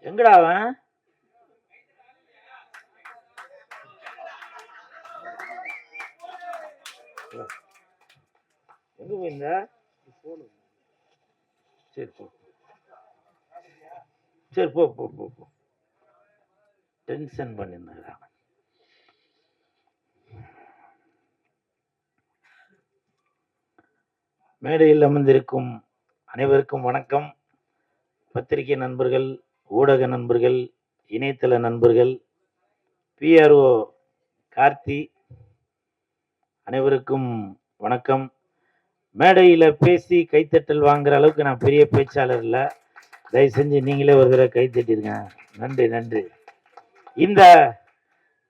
எங்கடா அவன்? எங்க போயிருந்த? சரி போ, சரி போ போ போ போ. டென்ஷன் பண்ணிருந்தா. மேடையில் அமர்ந்திருக்கும் அனைவருக்கும் வணக்கம். பத்திரிகை நண்பர்கள், ஊடக நண்பர்கள், இணையதள நண்பர்கள், பிஆர்ஓ கார்த்தி, அனைவருக்கும் வணக்கம். மேடையில் பேசி கைத்தட்டல் வாங்குற அளவுக்கு நான் பெரிய பேச்சாளர் இல்லை. தயவு செஞ்சு நீங்களே ஒரு தடவை கைத்தட்டிருங்க. நன்றி நன்றி.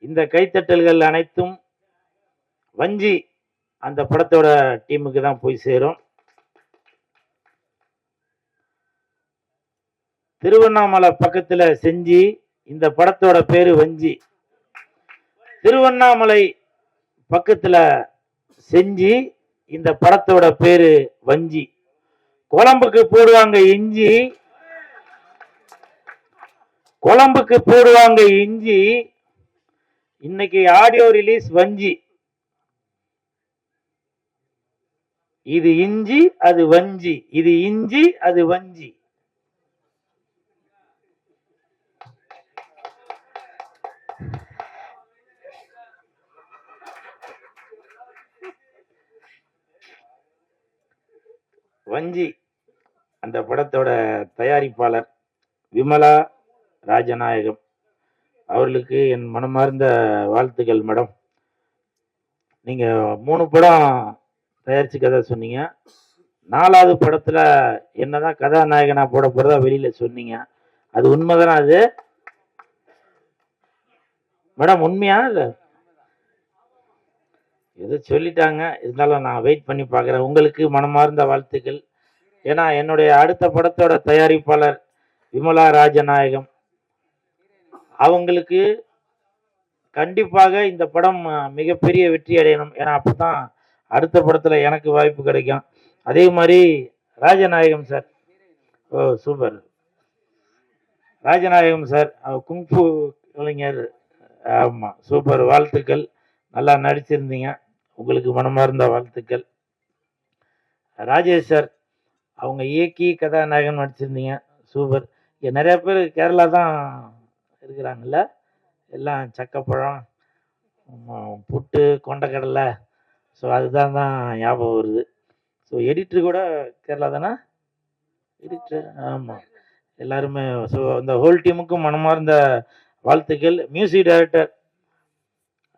இந்த கைத்தட்டல்கள் அனைத்தும் வஞ்சி அந்த படத்தோட டீமுக்கு தான் போய் சேரும். திருவண்ணாமலை பக்கத்துல செஞ்சி, இந்த படத்தோட பேரு வஞ்சி. திருவண்ணாமலை பக்கத்துல செஞ்சி, இந்த படத்தோட பேரு வஞ்சி. குழம்புக்கு போடுவாங்க இஞ்சி, குழம்புக்கு போடுவாங்க இஞ்சி. இன்னைக்கு ஆடியோ ரிலீஸ் வஞ்சி. இது இஞ்சி அது வஞ்சி, இது இஞ்சி அது வஞ்சி. வஞ்சி அந்த படத்தோட தயாரிப்பாளர் விமலா ராஜநாயகம் அவர்களுக்கு என் மனமார்ந்த வாழ்த்துக்கள். மேடம், நீங்க 3 படம் தயாரிச்சு கதை சொன்னீங்க. 4வது படத்துல என்னதான் கதாநாயகனா போட போறதா வெளியில சொன்னீங்க. அது உண்மைதானே? அது மேடம் உண்மையா இல்ல? எதோ சொல்லிட்டாங்க, இருந்தாலும் நான் வெயிட் பண்ணி பார்க்குறேன். உங்களுக்கு மனமார்ந்த வாழ்த்துக்கள். ஏன்னா என்னுடைய அடுத்த படத்தோட தயாரிப்பாளர் விமலா ராஜநாயகம் அவங்களுக்கு கண்டிப்பாக இந்த படம் மிகப்பெரிய வெற்றி அடையணும். ஏன்னா அப்பதான் அடுத்த படத்துல எனக்கு வாய்ப்பு கிடைக்கும். அதே மாதிரி ராஜநாயகம் சார், ஓ சூப்பர். ராஜநாயகம் சார் குங்ஃபு கலைஞர், ஆமா சூப்பர், வாழ்த்துக்கள். நல்லா நடிச்சிருந்தீங்க, உங்களுக்கு மனமார்ந்த வாழ்த்துக்கள். ராஜேஷ் சார் அவங்க இயக்கி கதாநாயகன் நடிச்சிருந்தீங்க, சூப்பர். இங்கே நிறைய பேர் கேரளா தான் இருக்கிறாங்கல்ல, எல்லாம் சக்கப்பழம், புட்டு, கொண்டக்கடலை, ஸோ அதுதான் ஞாபகம் வருது. ஸோ எடிட்ரு கூட கேரளா தானே எடிட்ரு? ஆமாம், எல்லாருமே. ஸோ அந்த ஹோல் டீமுக்கும் மனமார்ந்த வாழ்த்துக்கள். மியூசிக் டைரக்டர்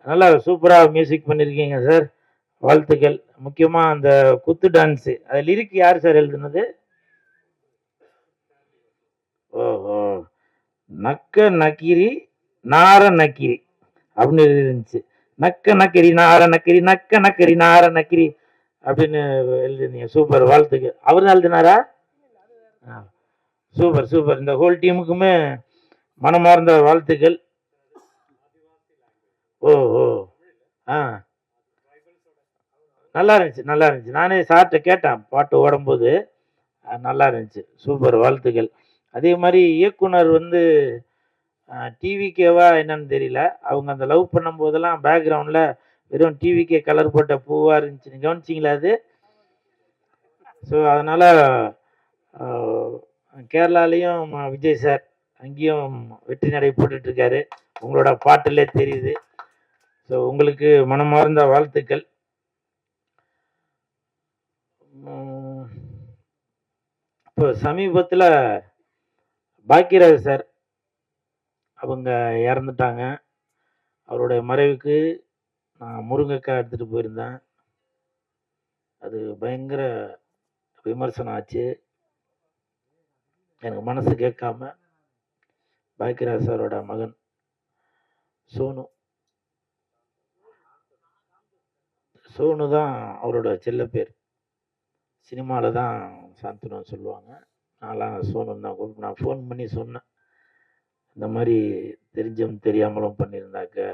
நல்லா சூப்பராக மியூசிக் பண்ணியிருக்கீங்க சார், வாழ்த்துக்கள். முக்கியமாக அந்த குத்து டான்ஸு, அது லிரிக் யார் சார் எழுதுனது? ஓஹோ, நக்க நக்கிரி நார நக்கிரி அப்படின்னு இருந்துச்சு. நக்க நக்கிரி நார நக்கிரி, நக்க நக்கிரி நார நக்கிரி அப்படின்னு எழுதிருந்தீங்க, சூப்பர், வாழ்த்துக்கள். அவர் தான் எழுதினாரா? Super super. இந்த ஹோல் டீமுக்குமே மனமார்ந்த வாழ்த்துக்கள். ஓ ஓ ஆ, நல்லா இருந்துச்சு, நல்லா இருந்துச்சு. நானே சார்கிட்ட கேட்டேன் பாட்டு ஓடும்போது, நல்லா இருந்துச்சு, சூப்பர், வாழ்த்துக்கள். அதே மாதிரி இயக்குனர் வந்து டிவிகேவா என்னன்னு தெரியல, அவங்க அந்த லவ் பண்ணும் போதெல்லாம் பேக்ரவுண்டில் வெறும் டிவிகே கலர் போட்ட பூவாக இருந்துச்சு, கவனிச்சிங்களா அது? ஸோ அதனால் கேரளாலேயும் விஜய் சார் அங்கேயும் வெற்றி நடை போட்டுட்ருக்காரு, உங்களோட பாட்டிலே தெரியுது. ஸோ உங்களுக்கு மனமார்ந்த வாழ்த்துக்கள். இப்போ சமீபத்தில் பாக்கியராஜ் சார் அவங்க இறந்துட்டாங்க. அவருடைய மறைவுக்கு நான் முருங்கைக்காய் எடுத்துகிட்டு போயிருந்தேன். அது பயங்கர விமர்சனம் ஆச்சு. எனக்கு மனசு கேட்காம பாக்கியராஜ் சாரோட மகன் சோனு, சோனு தான் அவரோட செல்ல பேர். சினிமாவில் தான் சாந்தனு சொல்லுவாங்க, நான்லாம் சோனு தான். நான் ஃபோன் பண்ணி சொன்னேன், இந்த மாதிரி தெரிஞ்சும் தெரியாமலும் பண்ணியிருந்தாக்க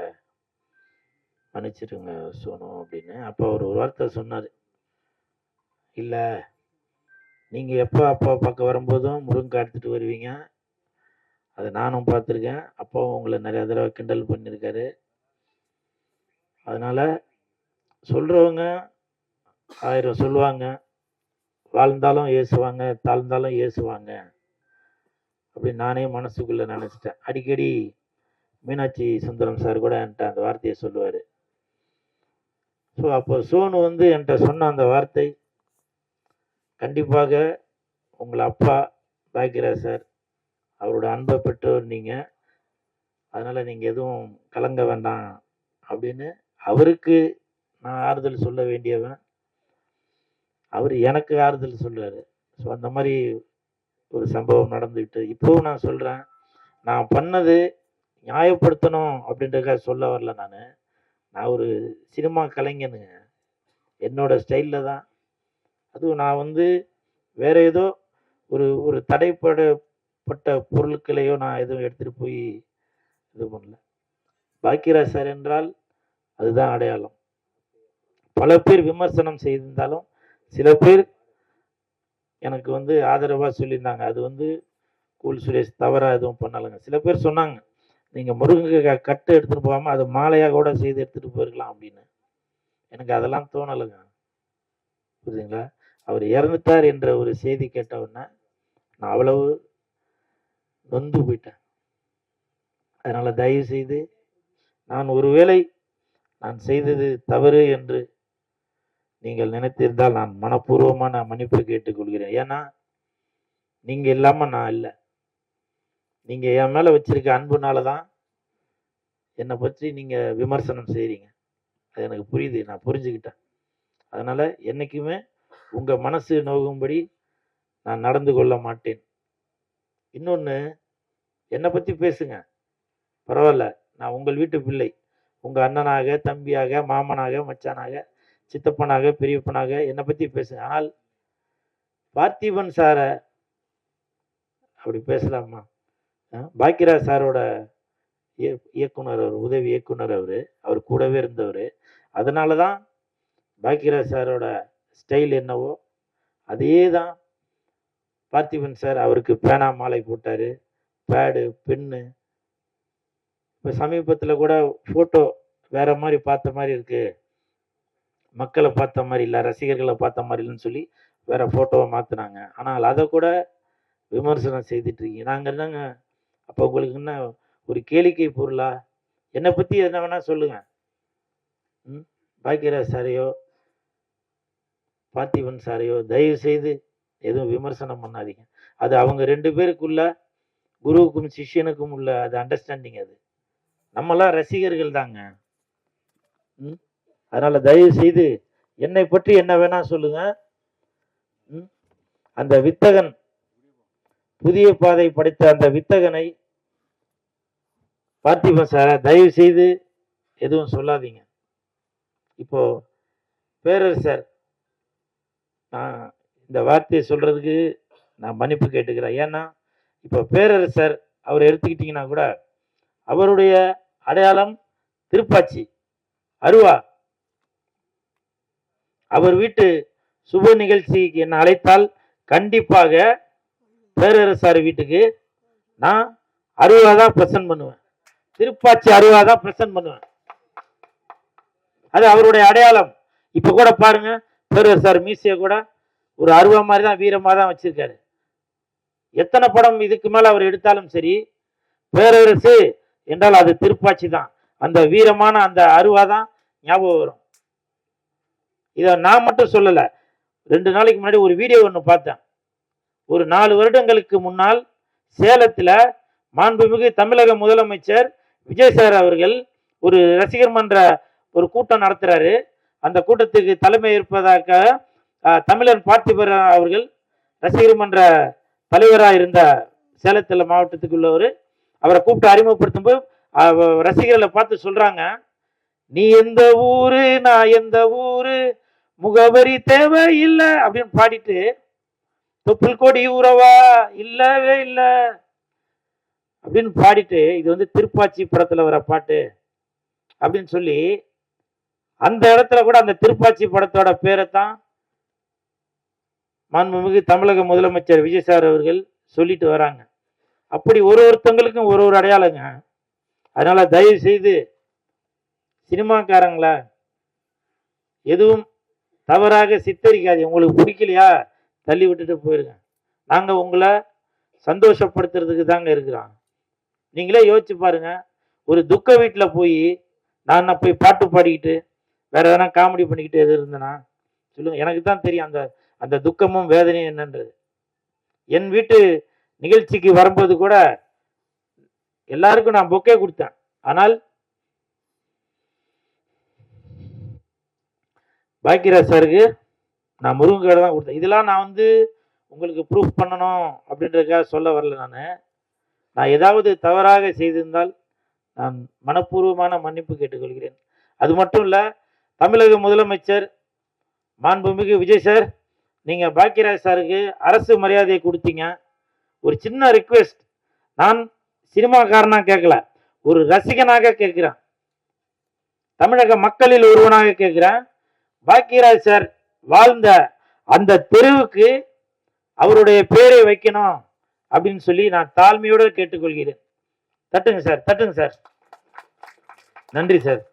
மன்னிச்சிடுங்க சோனு அப்படின்னு. அப்போ அவர் ஒரு வார்த்தை சொன்னார், இல்லை நீங்கள் எப்போ அப்பா பார்க்க வரும்போதும் முருங்கை எடுத்துகிட்டு வருவீங்க, அதை நானும் பார்த்துருக்கேன். அப்பாவும் உங்களை நிறைய தடவை கிண்டல் பண்ணியிருக்காரு. அதனால் சொல்கிறவங்க 1000 சொல்லுவாங்க. வாழ்ந்தாலும் ஏசுவாங்க, தாழ்ந்தாலும் ஏசுவாங்க அப்படின்னு நானே மனசுக்குள்ளே நினச்சிட்டேன். அடிக்கடி மீனாட்சி சுந்தரம் சார் கூட என்கிட்ட அந்த வார்த்தையை சொல்லுவார். ஸோ அப்போ சோனு வந்து என்கிட்ட சொன்ன அந்த வார்த்தை, கண்டிப்பாக உங்களை அப்பா பாக்கியராஜ் சார் அவரோட அன்பை பெற்றவர் நீங்கள், அதனால் நீங்கள் எதுவும் கலங்க வேண்டாம் அப்படின்னு அவருக்கு நான் ஆறுதல் சொல்ல வேண்டியவன், அவர் எனக்கு ஆறுதல் சொல்கிறாரு. ஸோ அந்த மாதிரி ஒரு சம்பவம் நடந்துக்கிட்டு இப்போவும் நான் சொல்கிறேன், நான் பண்ணது நியாயப்படுத்தணும் அப்படின்றதுக்காக சொல்ல வரல. நான் ஒரு சினிமா கலைஞனுங்க, என்னோட ஸ்டைலில் தான். அதுவும் நான் வந்து வேற ஏதோ ஒரு ஒரு தடைப்பட்ட பொருட்களையோ நான் எதுவும் எடுத்துகிட்டு போய் இது பண்ணல. பாக்கியராஜ் சார் என்றால் அதுதான் அடையாளம். பல பேர் விமர்சனம் செய்திருந்தாலும் சில பேர் எனக்கு வந்து ஆதரவாக சொல்லியிருந்தாங்க. அது வந்து கூல் சுரேஷ் தவறாக எதுவும் பண்ணலைங்க. சில பேர் சொன்னாங்க, நீங்கள் முருங்கைக்காய் கட்டு எடுத்துகிட்டு போகாமல் அதை மாலையாக கூட செய்து எடுத்துகிட்டு போயிருக்கலாம் அப்படின்னு. எனக்கு அதெல்லாம் தோணலைங்க. புரியுதுங்களா? அவர் இறந்துட்டார் என்ற ஒரு செய்தி கேட்டவுடனே நான் அவ்வளவு நொந்து போயிட்டேன். அதனால் தயவு செய்து நான் ஒருவேளை நான் செய்தது தவறு என்று நீங்கள் நினைத்திருந்தால் நான் மனப்பூர்வமாக நான் மன்னிப்பு கேட்டுக்கொள்கிறேன். ஏன்னா நீங்கள் இல்லாமல் நான் இல்லை. நீங்கள் என் மேலே வச்சிருக்க அன்புனால தான் என்னை பற்றி நீங்கள் விமர்சனம் செய்கிறீங்க. அது எனக்கு புரியுது, நான் புரிஞ்சுக்கிட்டேன். அதனால் என்றைக்குமே உங்கள் மனசு நோகும்படி நான் நடந்து கொள்ள மாட்டேன். இன்னொன்று, என்னை பற்றி பேசுங்க, பரவாயில்ல. நான் உங்கள் வீட்டு பிள்ளை. உங்கள் அண்ணனாக, தம்பியாக, மாமனாக, மச்சானாக, சித்தப்பனாக, பெரியப்பனாக என்னை பற்றி பேசுங்க. ஆனால் பார்த்திபன் சாரை அப்படி பேசலாமா? பாக்கியராஜ் சாரோட இயக்குனர், அவர் உதவி இயக்குனர், அவர் கூடவே இருந்தவர். அதனால தான் பாக்கியராஜ் சாரோட ஸ்டைல் என்னவோ அதே தான் பார்த்திபன் சார். அவருக்கு பேனா மாலை போட்டார், பேடு, பென்னு. இப்போ சமீபத்தில் கூட ஃபோட்டோ வேற மாதிரி பார்த்த மாதிரி இருக்கு, மக்களை பார்த்த மாதிரி இல்லை, ரசிகர்களை பார்த்த மாதிரி இல்லைன்னு சொல்லி வேற ஃபோட்டோவை மாற்றினாங்க. ஆனால் அதை கூட விமர்சனம் செய்துட்டு இருக்கீங்க. நாங்கள் என்னங்க அப்போ உங்களுக்கு என்ன ஒரு கேளிக்கை பொருளா? என்னை பற்றி என்ன வேணால் சொல்லுங்க. பாக்கியராஜ் சாரையோ பார்த்திபன் சாரையோ தயவு செய்து எதுவும் விமர்சனம் பண்ணாதீங்க. அது அவங்க 2 பேருக்குள்ள, குருவுக்கும் சிஷ்யனுக்கும் உள்ள அது அண்டர்ஸ்டாண்டிங். அது நம்மளாம் ரசிகர்கள் தாங்க. அதனால தயவு செய்து என்னை பற்றி என்ன வேணா சொல்லுங்க. அந்த வித்தகன், புதிய பாதை படைத்த அந்த வித்தகனை, பார்த்திபன் சார தயவு செய்து எதுவும் சொல்லாதீங்க. இப்போ பேரரசர், நான் இந்த வார்த்தையை சொல்றதுக்கு நான் மன்னிப்பு கேட்டுக்கிறேன். ஏன்னா இப்போ பேரரசர் அவர் எடுத்துக்கிட்டீங்கன்னா கூட அவருடைய அடையாளம் திருப்பாச்சி, அருவா. அவர் வீட்டு சுப நிகழ்ச்சிக்கு என்ன அழைத்தால் கண்டிப்பாக பேரரசர் வீட்டுக்கு நான் அருவா தான் பிரசன்ட் பண்ணுவேன், திருப்பாச்சி அருவா தான் பிரசன்ட் பண்ணுவேன். அது அவருடைய அடையாளம். இப்ப கூட பாருங்க, பேரரசர் மீசிய கூட ஒரு அருவா மாதிரி தான், வீரமா தான் வச்சிருக்காரு. எத்தனை படம் இதுக்கு மேல அவர் எடுத்தாலும் சரி, பேரரசு என்றால் அது திருப்பாச்சி தான், அந்த வீரமான அந்த அருவா தான் ஞாபகம் வரும். இதை நான் மட்டும் சொல்லல. 2 நாளைக்கு முன்னாடி ஒரு வீடியோ ஒன்று பார்த்தேன். ஒரு 4 வருடங்களுக்கு முன்னால் சேலத்தில் மாண்புமிகு தமிழக முதலமைச்சர் விஜய் சார் அவர்கள் ஒரு ரசிகர் மன்ற ஒரு கூட்டம் நடத்துறாரு. அந்த கூட்டத்துக்கு தலைமை ஏற்பதாக தமிழன் பார்த்திபன் அவர்கள் ரசிகர் மன்ற தலைவராக இருந்த சேலத்தில் மாவட்டத்துக்குள்ளவர், அவரை கூப்பிட்டு அறிமுகப்படுத்தும் போது ரசிகர்களை பார்த்து சொல்றாங்க, நீ எந்த ஊரு, நான் எந்த ஊரு, முகவரி தேவையில்லை அப்படின்னு பாடிட்டு, தொப்புள் கொடி உறவா இல்லவே இல்லை அப்படின்னு பாடிட்டு, இது வந்து திருப்பாச்சி படத்துல வர பாட்டு அப்படின்னு சொல்லி, அந்த இடத்துல கூட அந்த திருப்பாச்சி படத்தோட பேரை தான் மாண்புமிகு தமிழக முதலமைச்சர் விஜய் சார் அவர்கள் சொல்லிட்டு வராங்க. அப்படி ஒருத்தங்களுக்கும் ஒரு அடையாளங்க. அதனால தயவு செய்து சினிமாக்காரங்கள எதுவும் தவறாக சித்தரிக்காது. உங்களுக்கு பிடிக்கலையா தள்ளி விட்டுட்டு போயிருங்க. நாங்க உங்களை சந்தோஷப்படுத்துறதுக்கு தாங்க இருக்கிறோம். நீங்களே யோசிச்சு பாருங்க. ஒரு துக்க வீட்டில் போய் நான் போய் பாட்டு பாடிக்கிட்டு வேற எதனா காமெடி பண்ணிக்கிட்டு எது இருந்தேனா சொல்லுங்க. எனக்கு தான் தெரியும் அந்த அந்த துக்கமும் வேதனையும் என்னன்றது. என் வீட்டு நிகழ்ச்சிக்கு வரும்போது கூட எல்லாருக்கும் நான் பொக்கே கொடுத்தேன். ஆனால் பாக்கியராஜ் சாருக்கு நான் முருங்கை தான் கொடுத்தேன். இதெல்லாம் நான் உங்களுக்கு ப்ரூஃப் பண்ணணும் அப்படின்றதுக்காக சொல்ல வரல. நான் ஏதாவது தவறாக செய்திருந்தால் நான் மனப்பூர்வமான மன்னிப்பு கேட்டுக்கொள்கிறேன். அது மட்டும் இல்லை, தமிழக முதலமைச்சர் மாண்புமிகு விஜய் சார், நீங்கள் பாக்கியராஜ் சாருக்கு அரசு மரியாதையை கொடுத்தீங்க. ஒரு சின்ன ரிக்வெஸ்ட், நான் சினிமாக்காரனாக கேட்கல, ஒரு ரசிகனாக கேட்கிறேன், தமிழக மக்களில் ஒருவனாக கேட்கிறேன். பாக்கியராஜ் சார் வாழ்ந்த அந்த தெருவுக்கு அவருடைய பேரை வைக்கணும் அப்படின்னு சொல்லி நான் தாழ்மையோடு கேட்டுக்கொள்கிறேன். தட்டுங்க சார், தட்டுங்க சார். நன்றி சார்.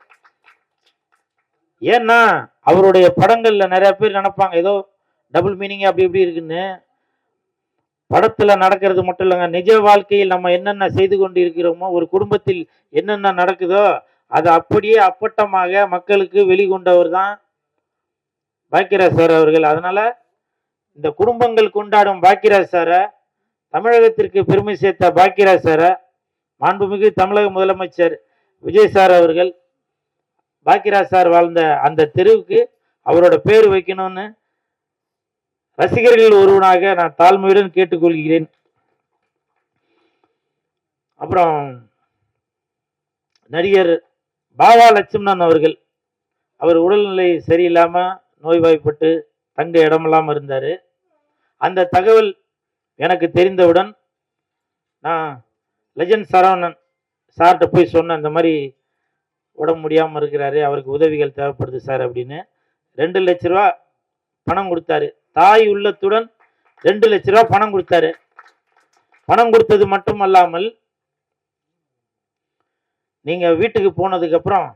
ஏன்னா அவருடைய படங்கள்ல நிறைய பேர் நினைப்பாங்க ஏதோ டபுள் மீனிங் அப்படி இப்படி இருக்குன்னு. படத்துல நடக்கிறது மட்டும் இல்லைங்க, நிஜ வாழ்க்கையில் நம்ம என்னென்ன செய்து கொண்டு இருக்கிறோமோ, ஒரு குடும்பத்தில் என்னென்ன நடக்குதோ அதை அப்படியே அப்பட்டமாக மக்களுக்கு வெளிக்கொண்டவர் தான் பாக்கியராஜ் சார் அவர்கள். அதனால இந்த குடும்பங்கள் கொண்டாடும் பாக்கியராஜ் சாரை, தமிழகத்திற்கு பெருமை சேர்த்த பாக்கியராஜ் சாரை மாண்புமிகு தமிழக முதலமைச்சர் விஜய் சார் அவர்கள் பாக்கியராஜ் சார் வாழ்ந்த அந்த தெருவுக்கு அவரோட பேர் வைக்கணும்னு ரசிகர்கள் ஒருவனாக நான் தாழ்மையுடன் கேட்டுக்கொள்கிறேன். அப்புறம் நடிகர் பாவா லட்சுமணன் அவர்கள், அவர் உடல்நிலை சரியில்லாம நோய்வாய்ப்பட்டு தங்க இடமில்லாம இருந்தாரு. அந்த தகவல் எனக்கு தெரிந்தவுடன் நான் லெஜண்ட் சரவணன் சார்கிட்ட போய் சொன்னேன், இந்த மாதிரி உடம்பு முடியாமல் இருக்கிறாரு, அவருக்கு உதவிகள் தேவைப்படுது சார் அப்படின்னு. 2 லட்ச ரூபா பணம் கொடுத்தாரு. தாய் உள்ளத்துடன் 2 லட்ச ரூபா பணம் கொடுத்தாரு. பணம் கொடுத்தது மட்டுமல்லாமல், நீங்க வீட்டுக்கு போனதுக்கு அப்புறம்,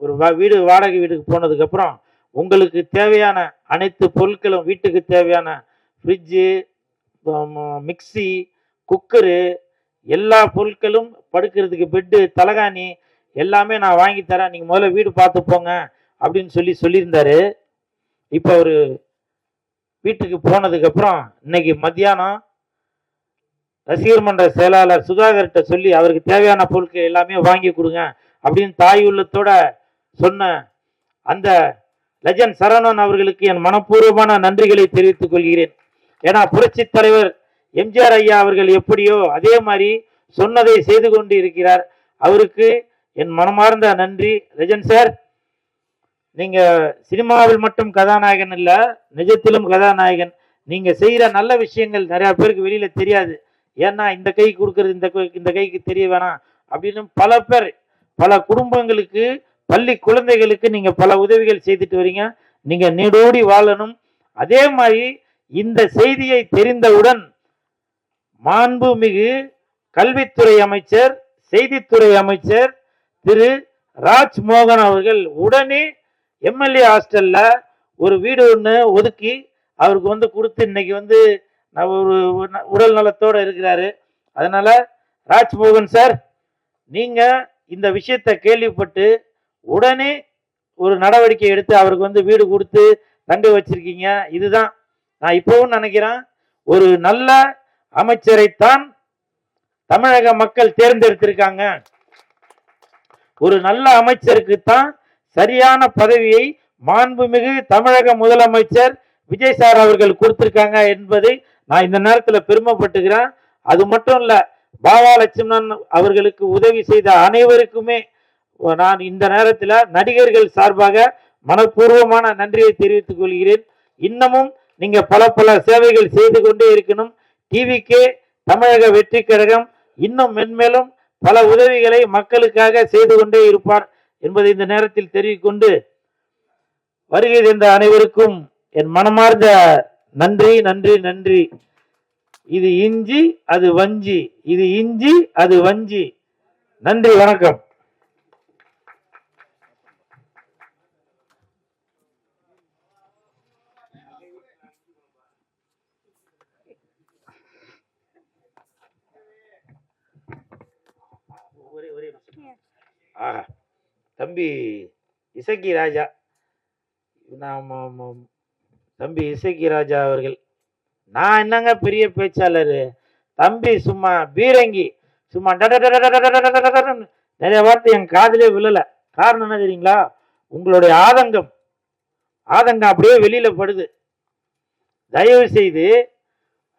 ஒரு வீடு வாடகை வீட்டுக்கு போனதுக்கு அப்புறம் உங்களுக்கு தேவையான அனைத்து பொருட்களும், வீட்டுக்கு தேவையான ஃப்ரிட்ஜு, மிக்சி, குக்கரு, எல்லா பொருட்களும், படுக்கிறதுக்கு பெட்டு, தலகாணி எல்லாமே நான் வாங்கி தரேன், நீங்க முதல்ல வீடு பார்த்து போங்க அப்படின்னு சொல்லியிருந்தாரு. இப்போ அவரு வீட்டுக்கு போனதுக்கு அப்புறம் இன்னைக்கு மத்தியானம் ரசிகர் மன்ற செயலாளர் சுதாகர்கிட்ட சொல்லி அவருக்கு தேவையான பொருட்கள் எல்லாமே வாங்கி கொடுங்க அப்படின்னு தாய் உள்ளத்தோட சொன்ன அந்த லெஜண்ட் சரவணன் அவர்களுக்கு என் மனப்பூர்வமான நன்றிகளை தெரிவித்துக் கொள்கிறேன். ஏன்னா புரட்சி தலைவர் எம்ஜிஆர் ஐயா அவர்கள் எப்படியோ அதே மாதிரி சொன்னதை செய்து கொண்டு இருக்கிறார். அவருக்கு என் மனமார்ந்த நன்றி. லெஜண்ட் சார், நீங்க சினிமாவில் மட்டும் கதாநாயகன் இல்ல, நிஜத்திலும் கதாநாயகன். நீங்க செய்யற நல்ல விஷயங்கள் நிறைய பேருக்கு வெளியில தெரியாது. ஏன்னா இந்த கை கொடுக்கறது இந்த கைக்கு தெரிய வேணாம் அப்படின்னு பல பேர், பல குடும்பங்களுக்கு, பள்ளி குழந்தைகளுக்கு நீங்க பல உதவிகள் செய்துட்டு வரீங்க. நீங்க நீடோடி வாழணும். அதே மாதிரி இந்த செய்தியை தெரிந்தவுடன் மாண்புமிகு கல்வித்துறை அமைச்சர், செய்தித்துறை அமைச்சர் திரு ராஜ்மோகன் அவர்கள் உடனே எம்எல்ஏ ஹாஸ்டல்ல ஒரு வீடு ஒன்று ஒதுக்கி அவருக்கு கொடுத்து இன்னைக்கு ஒரு உடல் நலத்தோடு இருக்கிறாரு. அதனால ராஜ்மோகன் சார், நீங்க இந்த விஷயத்தை கேள்விப்பட்டு உடனே ஒரு நடவடிக்கை எடுத்து அவருக்கு வீடு கொடுத்து தங்க வச்சிருக்கீங்க. இதுதான் நான் இப்பவும் நினைக்கிறேன், ஒரு நல்ல அமைச்சரைத்தான் தமிழக மக்கள் தேர்ந்தெடுத்திருக்காங்க. ஒரு நல்ல அமைச்சருக்கு தான் சரியான பதவியை மாண்புமிகு தமிழக முதலமைச்சர் விஜய் சார் அவர்கள் கொடுத்திருக்காங்க என்பதை நான் இந்த நேரத்தில் பெருமைப்பட்டுக்கிறேன். அது மட்டும் இல்ல, பாவா லட்சுமணன் அவர்களுக்கு உதவி செய்த அனைவருக்குமே நான் இந்த நேரத்தில் நடிகர்கள் சார்பாக மனப்பூர்வமான நன்றியை தெரிவித்துக் கொள்கிறேன். இன்னமும் நீங்க பல பல சேவைகள் செய்து கொண்டே இருக்கணும். டிவிகே தமிழக வெற்றி கழகம் இன்னும் மென்மேலும் பல உதவிகளை மக்களுக்காக செய்து கொண்டே இருப்பார் என்பதை இந்த நேரத்தில் தெரிவிக்கொண்டு, வருகை தந்த அனைவருக்கும் என் மனமார்ந்த நன்றி நன்றி நன்றி. இது இஞ்சி அது வஞ்சி, இது இஞ்சி அது வஞ்சி. நன்றி, வணக்கம். தம்பி இசக்கி ராஜா, தம்பி இசக்கி ராஜா அவர்கள், நான் என்னங்க பெரிய பேச்சாளர், தம்பி சும்மா பீரங்கி, சும்மா நிறைய வார்த்தை என் காதிலே விழல. காரணம் என்ன தெரியுங்களா? உங்களுடைய ஆதங்கம் அப்படியே வெளியில படுது. தயவு செய்து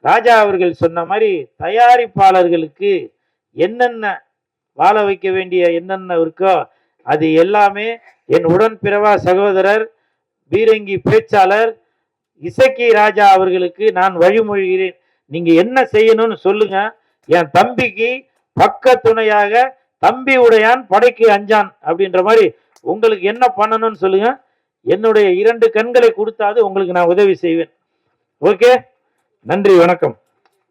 ராஜா அவர்கள் சொன்ன மாதிரி தயாரிப்பாளர்களுக்கு என்னென்ன வாழ வைக்க வேண்டிய என்னென்ன இருக்கோ அது எல்லாமே என் உடன்பிறவா சகோதரர் பீரங்கி பேச்சாளர் இசக்கி ராஜா அவர்களுக்கு நான் வழிமொழிகிறேன். நீங்க என்ன செய்யணும்னு சொல்லுங்க. என் தம்பிக்கு பக்க துணையாக தம்பி உடையான் படைக்கு அஞ்சான் அப்படின்ற மாதிரி உங்களுக்கு என்ன பண்ணணும்னு சொல்லுங்க. என்னுடைய 2 கண்களை கொடுத்தாது உங்களுக்கு நான் உதவி செய்வேன். ஓகே, நன்றி, வணக்கம்.